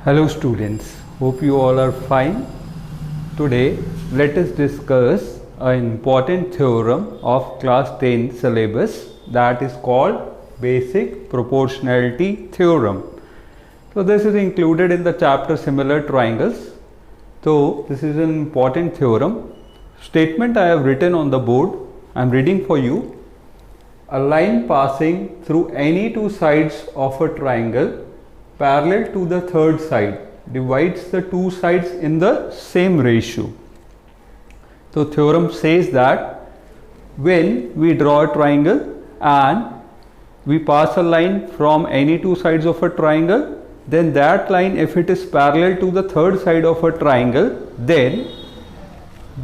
Hello students, hope you all are fine. Today let us discuss an important theorem of class 10 syllabus that is called basic proportionality theorem. So this is included in the chapter similar triangles. So this is an important theorem. Statement I have written on the board. I am reading for you. A line passing through any two sides of a triangle parallel to the third side divides the two sides in the same ratio. So theorem says that when we draw a triangle and we pass a line from any two sides of a triangle, then that line, if it is parallel to the third side of a triangle, then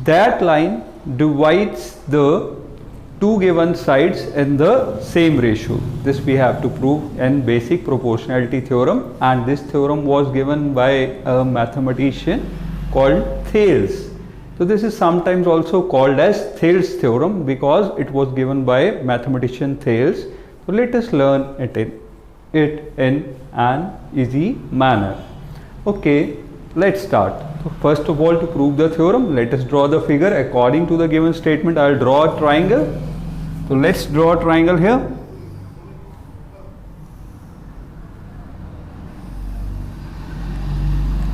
that line divides the two given sides in the same ratio. This we have to prove in basic proportionality theorem, and this theorem was given by a mathematician called Thales. So this is sometimes also called as Thales theorem because it was given by mathematician Thales. So let us learn it in an easy manner. Okay, let's start. So first of all, to prove the theorem, let us draw the figure according to the given statement. I will draw a triangle. So let's draw a triangle here.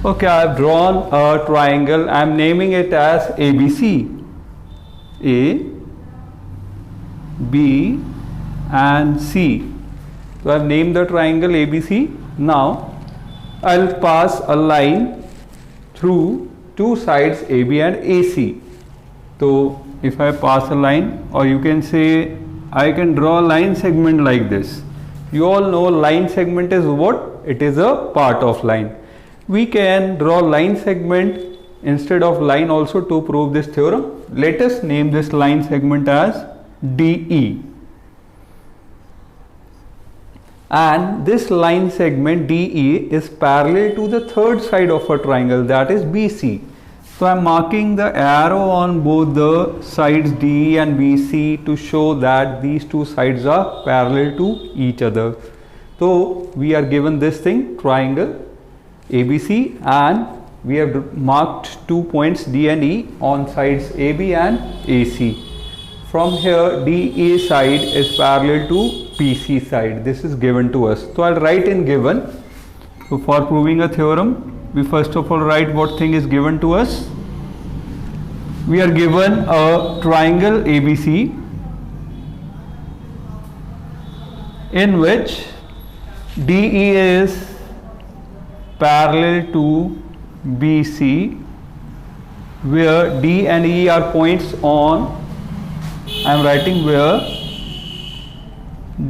Okay, I have drawn a triangle. I am naming it as ABC. A, B and C. So I have named the triangle ABC. Now I will pass a line through two sides AB and AC. So if I pass a line, or you can say I can draw a line segment like this. You all know line segment is what? It is a part of line. We can draw line segment instead of line also to prove this theorem. Let us name this line segment as DE. And this line segment DE is parallel to the third side of a triangle, that is BC. So I am marking the arrow on both the sides DE and BC to show that these two sides are parallel to each other. So we are given this thing, triangle ABC, and we have marked 2 points D and E on sides AB and AC. From here DA side is parallel to BC side. This is given to us. So I will write in given. So for proving a theorem, we first of all write what thing is given to us. We are given a triangle ABC in which DE is parallel to BC, where D and E are points on, I am writing where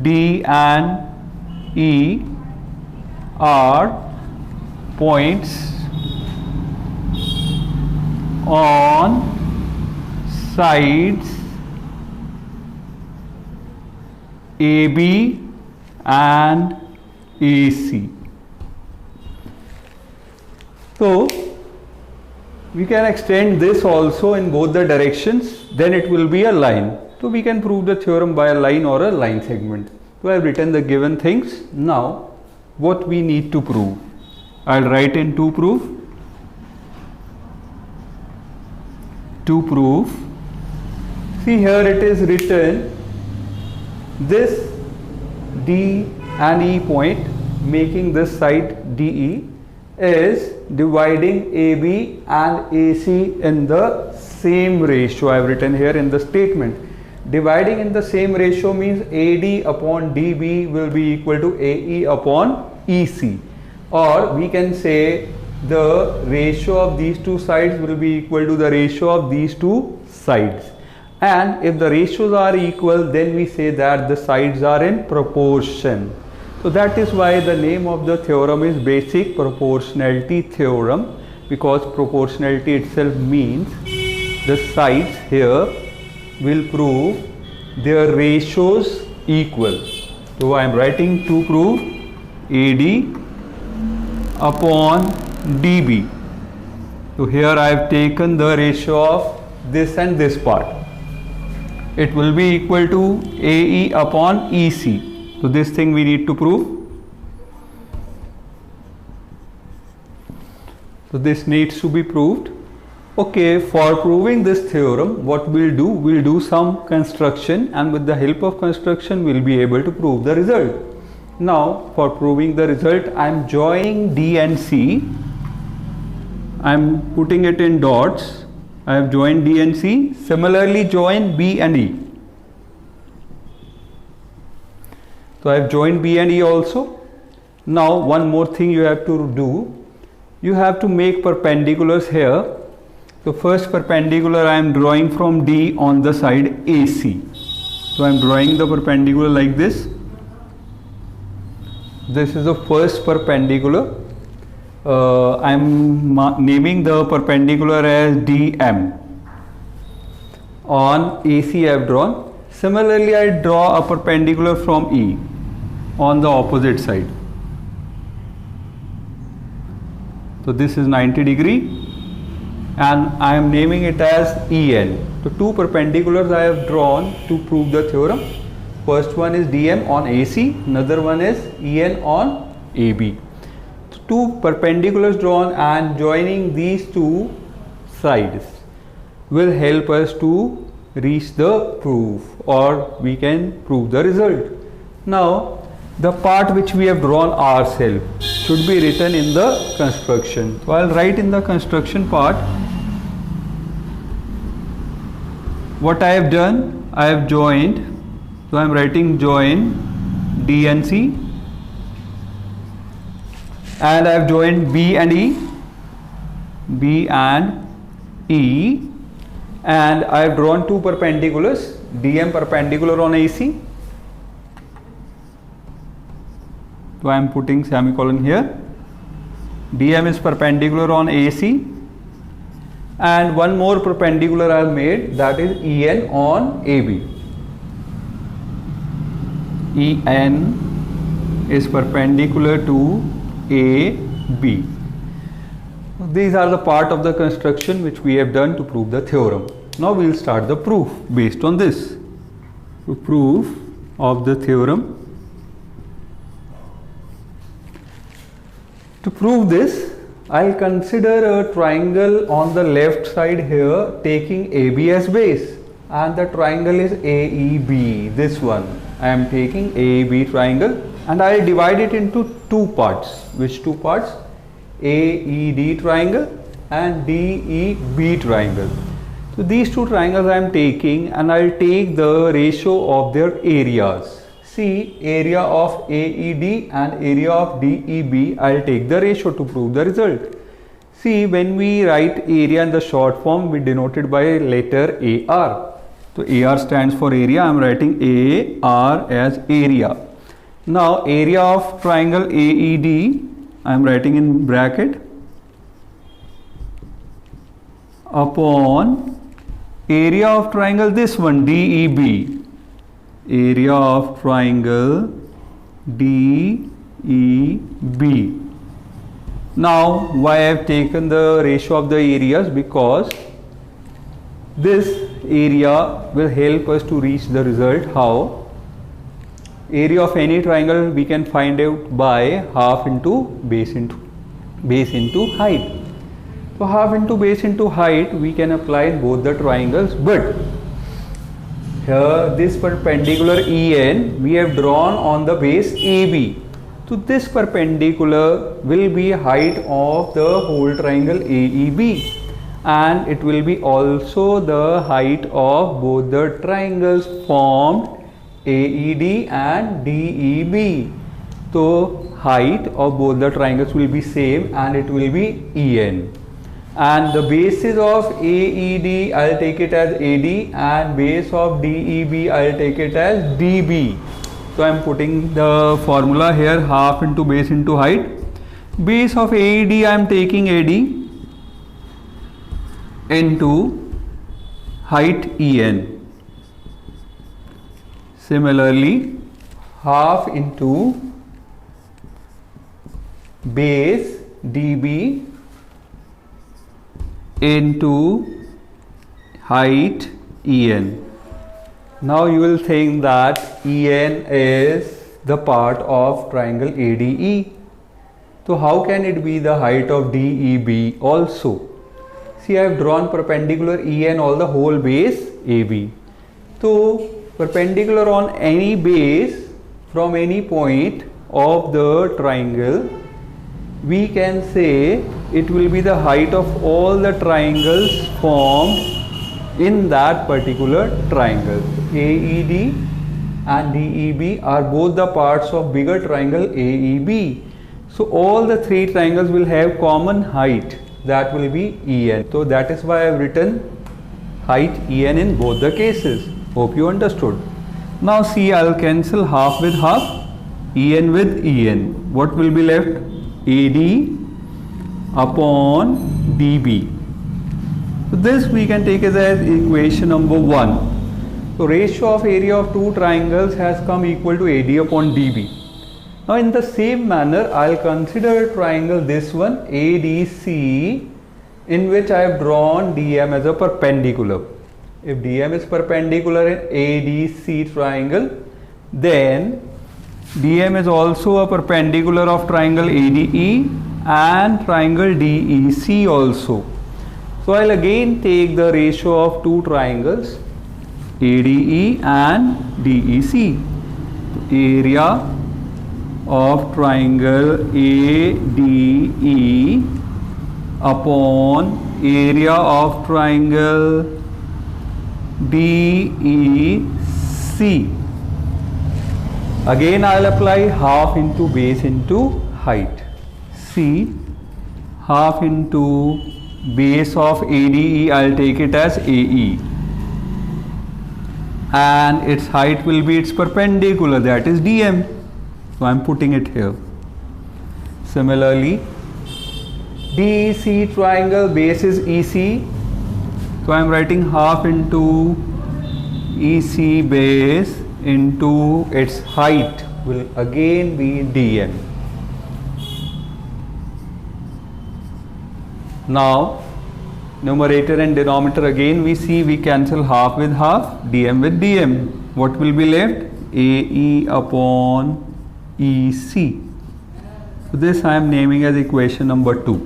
D and E are points on sides AB and AC. So we can extend this also in both the directions, then it will be a line. So we can prove the theorem by a line or a line segment. So I have written the given things. Now what we need to prove? I will write in to prove. To prove, see here it is written, this D and E point making this side DE is dividing AB and AC in the same ratio. I have written here in the statement. Dividing in the same ratio means AD upon DB will be equal to AE upon EC, or we can say the ratio of these two sides will be equal to the ratio of these two sides. And if the ratios are equal, then we say that the sides are in proportion. So that is why the name of the theorem is basic proportionality theorem, because proportionality itself means the sides here will prove their ratios equal. So I am writing to prove AD upon DB. So here I have taken the ratio of this and this part. It will be equal to AE upon EC. So this thing we need to prove. So this needs to be proved. Okay, for proving this theorem, what we'll do some construction, and with the help of construction we'll be able to prove the result. Now for proving the result, I'm joining D and C. I'm putting it in dots. I have joined D and C. Similarly join B and E. So I have joined B and E also. Now one more thing you have to do. You have to make perpendiculars here. So first perpendicular I am drawing from D on the side AC. So I am drawing the perpendicular like this. This is the first perpendicular. I am naming the perpendicular as DM. On AC I have drawn. Similarly I draw a perpendicular from E on the opposite side. So this is 90 degree. And I am naming it as EN. So two perpendiculars I have drawn to prove the theorem. First one is DM on AC, another one is EN on AB. So two perpendiculars drawn and joining these two sides will help us to reach the proof, or we can prove the result. Now the part which we have drawn ourselves should be written in the construction. So I'll write in the construction part. What I have done, I have joined. So I am writing join D and C, and I have joined B and E, B and E, and I have drawn two perpendiculars, DM perpendicular on AC. So I am putting semicolon here. DM is perpendicular on AC, and one more perpendicular I have made, that is EN on AB. EN is perpendicular to AB. These are the part of the construction which we have done to prove the theorem. Now we will start the proof based on this. So proof of the theorem. To prove this, I'll consider a triangle on the left side here taking AB as base, and the triangle is AEB. This one I am taking AEB triangle, and I'll divide it into two parts. Which two parts? AED triangle and DEB triangle. So these two triangles I am taking, and I'll take the ratio of their areas. See, area of AED and area of DEB, I'll take the ratio to prove the result. See, when we write area in the short form, we denote it by letter AR. So AR stands for area. I am writing AR as area. Now area of triangle AED, I am writing in bracket, upon area of triangle this one DEB. Area of triangle DEB. Now why I have taken the ratio of the areas? Because this area will help us to reach the result. How? Area of any triangle we can find out by half into base into height. So half into base into height we can apply in both the triangles, but here this perpendicular EN we have drawn on the base AB. So this perpendicular will be height of the whole triangle AEB, and it will be also the height of both the triangles formed AED and DEB. So height of both the triangles will be same, and it will be EN. And the basis of AED I'll take it as AD, and base of DEB I'll take it as DB. So I am putting the formula here, half into base into height. Base of AED I am taking AD into height EN. Similarly, half into base DB into height EN. Now you will think that EN is the part of triangle ADE. So how can it be the height of DEB also? See, I have drawn perpendicular EN all the whole base AB. So perpendicular on any base from any point of the triangle, we can say it will be the height of all the triangles formed in that particular triangle. AED and DEB are both the parts of bigger triangle AEB. So all the three triangles will have common height, that will be EN. So that is why I have written height EN in both the cases. Hope you understood. Now see, I will cancel half with half, EN with EN. What will be left? AD upon DB. So this we can take as equation number 1. So ratio of area of two triangles has come equal to AD upon DB. Now in the same manner, I will consider a triangle, this one ADC, in which I have drawn DM as a perpendicular. If DM is perpendicular in ADC triangle, then DM is also a perpendicular of triangle ADE and triangle DEC also. So I'll again take the ratio of two triangles ADE and DEC. Area of triangle ADE upon area of triangle DEC. Again I will apply half into base into height. See, half into base of ADE, I will take it as AE, and its height will be its perpendicular, that is DM. So I am putting it here. Similarly, DEC triangle base is EC. So I am writing half into EC base into its height will again be DM. Now numerator and denominator, again we see we cancel half with half, DM with DM. What will be left? AE upon EC. So this I am naming as equation number 2.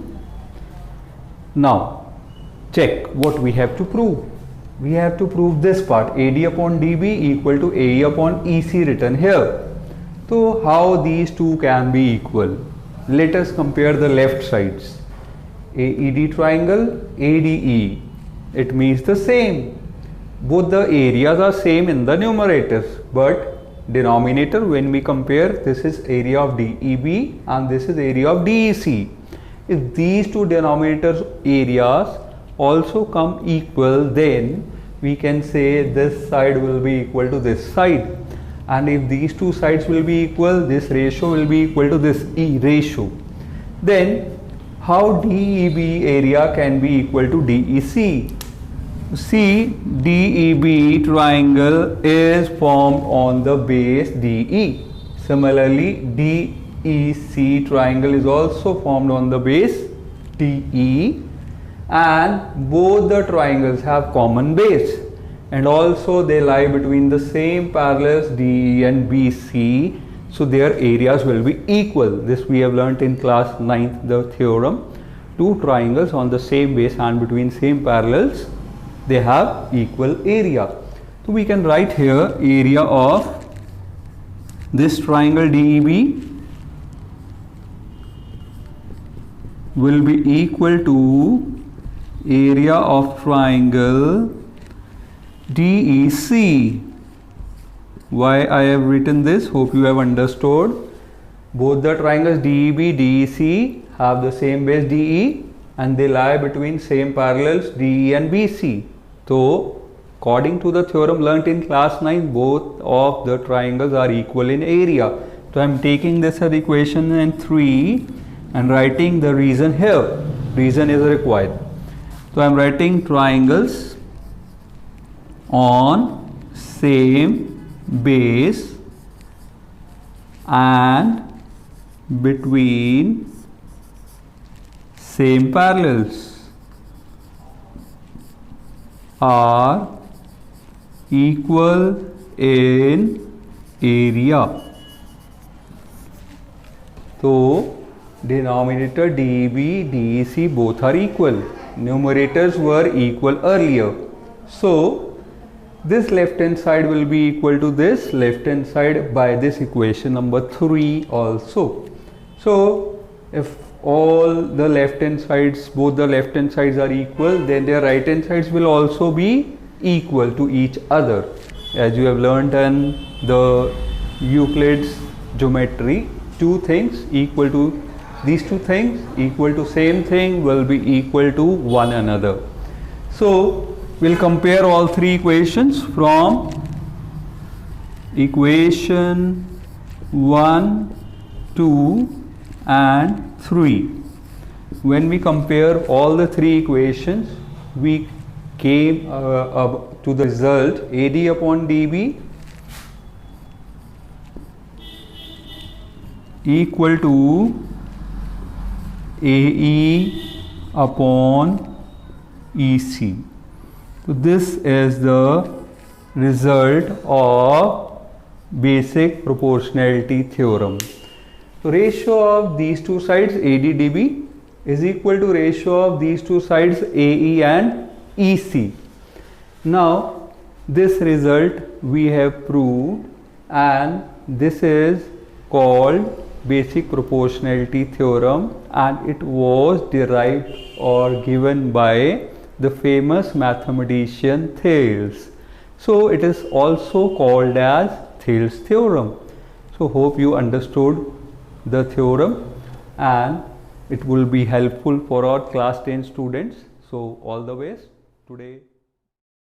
Now check what we have to prove. We have to prove this part, AD upon DB equal to AE upon EC written here. So how these two can be equal? Let us compare the left sides. AED triangle, ADE, it means the same. Both the areas are same in the numerators, but denominator, when we compare, this is area of DEB and this is area of DEC. If these two denominators areas also come equal, then we can say this side will be equal to this side, and if these two sides will be equal, this ratio will be equal to this E ratio. Then how DEB area can be equal to DEC? See, DEB triangle is formed on the base DE. Similarly, DEC triangle is also formed on the base DE, and both the triangles have common base, and also they lie between the same parallels DE and BC, so their areas will be equal. This we have learnt in class 9th, the theorem. Two triangles on the same base and between same parallels, they have equal area. So we can write here area of this triangle DEB will be equal to area of triangle DEC. Why I have written this? Hope you have understood. Both the triangles DEB, DEC have the same base DE and they lie between same parallels DE and BC. So according to the theorem learnt in class 9, both of the triangles are equal in area. So I am taking this as equation 3 and writing the reason here. Reason is required. So I am writing triangles on same base and between same parallels are equal in area. So denominator DEB, DEC both are equal. Numerators were equal earlier. So this left hand side will be equal to this left hand side by this equation number 3 also. So if all the left hand sides, both the left hand sides are equal, then their right hand sides will also be equal to each other. As you have learnt in the Euclid's geometry, two things equal to these two things equal to same thing will be equal to one another. So we'll compare all three equations from equation 1, 2 and 3. When we compare all the three equations, we came to the result AD upon DB equal to AE upon EC. So this is the result of basic proportionality theorem. So ratio of these two sides AD/DB is equal to ratio of these two sides AE and EC. Now this result we have proved, and this is called basic proportionality theorem, and it was derived or given by the famous mathematician Thales. So it is also called as Thales theorem. So hope you understood the theorem, and it will be helpful for our class 10 students. So all the best today.